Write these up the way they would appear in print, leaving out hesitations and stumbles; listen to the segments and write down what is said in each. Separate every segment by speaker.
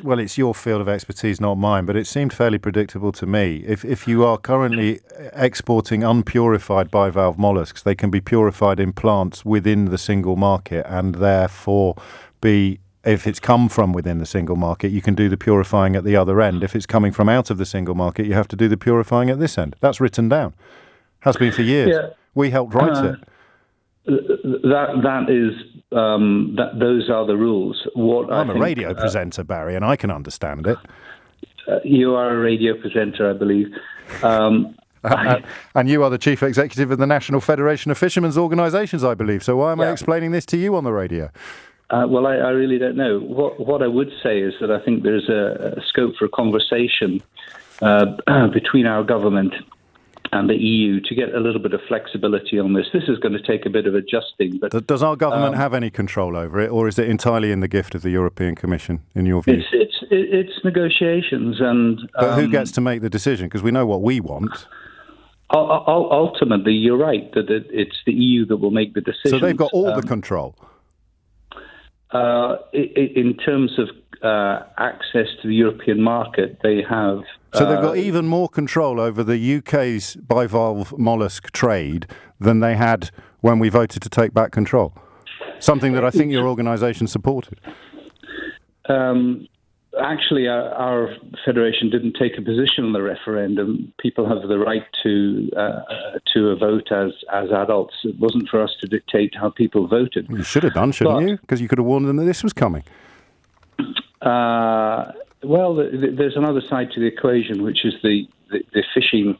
Speaker 1: Well, it's your field of expertise, not mine, but it seemed fairly predictable to me. If you are currently exporting unpurified bivalve mollusks, they can be purified in plants within the single market and therefore be, if it's come from within the single market, you can do the purifying at the other end. If it's coming from out of the single market, you have to do the purifying at this end. That's written down. Has been for years.
Speaker 2: Yeah.
Speaker 1: We helped write it.
Speaker 2: Those are the ruls.
Speaker 1: I'm a radio presenter, Barry, and I can understand it.
Speaker 2: You are a radio presenter, I believe.
Speaker 1: And you are the chief executive of the National Federation of Fishermen's Organisations, I believe. So why am I explaining this to you on the radio?
Speaker 2: Well, I really don't know. What I would say is that I think there's a scope for a conversation between our government and the EU to get a little bit of flexibility on this. This is going to take a bit of adjusting. But
Speaker 1: does our government have any control over it, or is it entirely in the gift of the European Commission, in your view?
Speaker 2: It's negotiations, and
Speaker 1: but who gets to make the decision? Because we know what we want.
Speaker 2: Ultimately, you're right that it's the EU that will make the decision.
Speaker 1: So they've got all the control.
Speaker 2: In terms of access to the European market, they have.
Speaker 1: So they've got even more control over the UK's bivalve mollusk trade than they had when we voted to take back control. Something that I think your organisation supported.
Speaker 2: Actually, our federation didn't take a position on the referendum. People have the right to a vote as adults. It wasn't for us to dictate how people voted.
Speaker 1: You should have done, shouldn't you? Because you could have warned them that this was coming.
Speaker 2: Well, there's another side to the equation, which is the fishing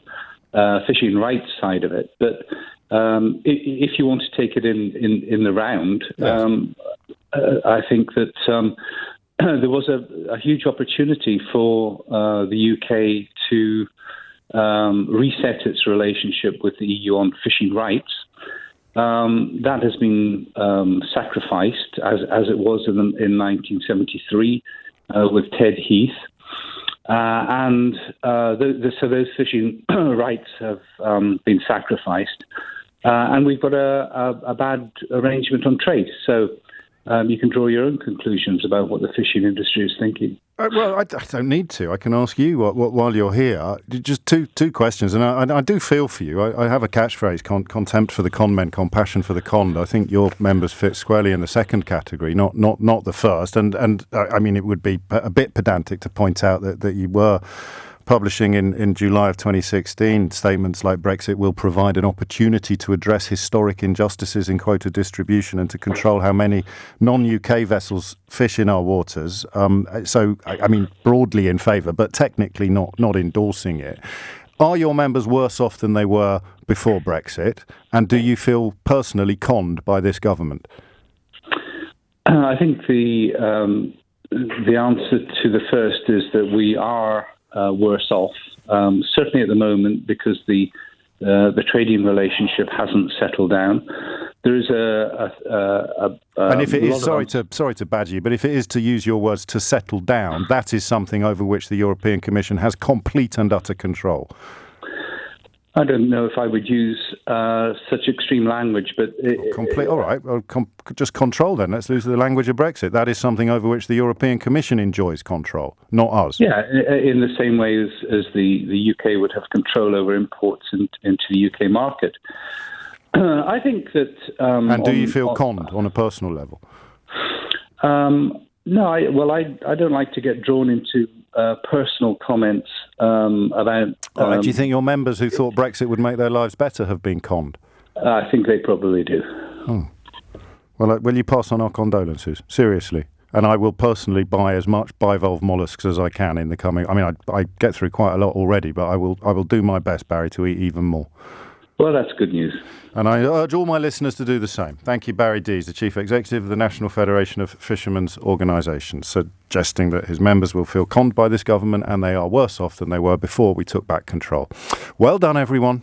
Speaker 2: rights side of it. But if you want to take it in the round, yes. I think that there was a huge opportunity for the UK to reset its relationship with the EU on fishing rights. That has been sacrificed, as it was in 1973 with Ted Heath. So those fishing rights have been sacrificed. And we've got a bad arrangement on trade. So you can draw your own conclusions about what the fishing industry is thinking.
Speaker 1: Well, I don't need to. I can ask you while you're here. Just two questions, and I do feel for you. I have a catchphrase: contempt for the con men, compassion for the conned. I think your members fit squarely in the second category, not the first. And I mean, it would be a bit pedantic to point out that you were publishing in July of 2016 statements like Brexit will provide an opportunity to address historic injustices in quota distribution and to control how many non-UK vessels fish in our waters. So, I mean, broadly in favour, but technically not endorsing it. Are your members worse off than they were before Brexit? And do you feel personally conned by this government?
Speaker 2: I think the answer to the first is that we are worse off, certainly at the moment, because the trading relationship hasn't settled down. There is
Speaker 1: and if it is, sorry to badger you, but if it is, to use your words, to settle down, that is something over which the European Commission has complete and utter control.
Speaker 2: I don't know if I would use such extreme language, but...
Speaker 1: All right, well, just control then. Let's lose the language of Brexit. That is something over which the European Commission enjoys control, not us.
Speaker 2: Yeah, in the same way as the UK would have control over imports into the UK market. I think that...
Speaker 1: and do you feel conned on a personal level?
Speaker 2: No, I don't like to get drawn into personal comments about...
Speaker 1: do you think your members who thought Brexit would make their lives better have been conned?
Speaker 2: I think they probably do.
Speaker 1: Oh. Well, will you pass on our condolences? Seriously. And I will personally buy as much bivalve mollusks as I can in the coming... I mean, I get through quite a lot already, but I will do my best, Barry, to eat even more.
Speaker 2: Well, that's good news.
Speaker 1: And I urge all my listeners to do the same. Thank you, Barry Dees, the Chief Executive of the National Federation of Fishermen's Organisations, suggesting that his members will feel conned by this government and they are worse off than they were before we took back control. Well done, everyone.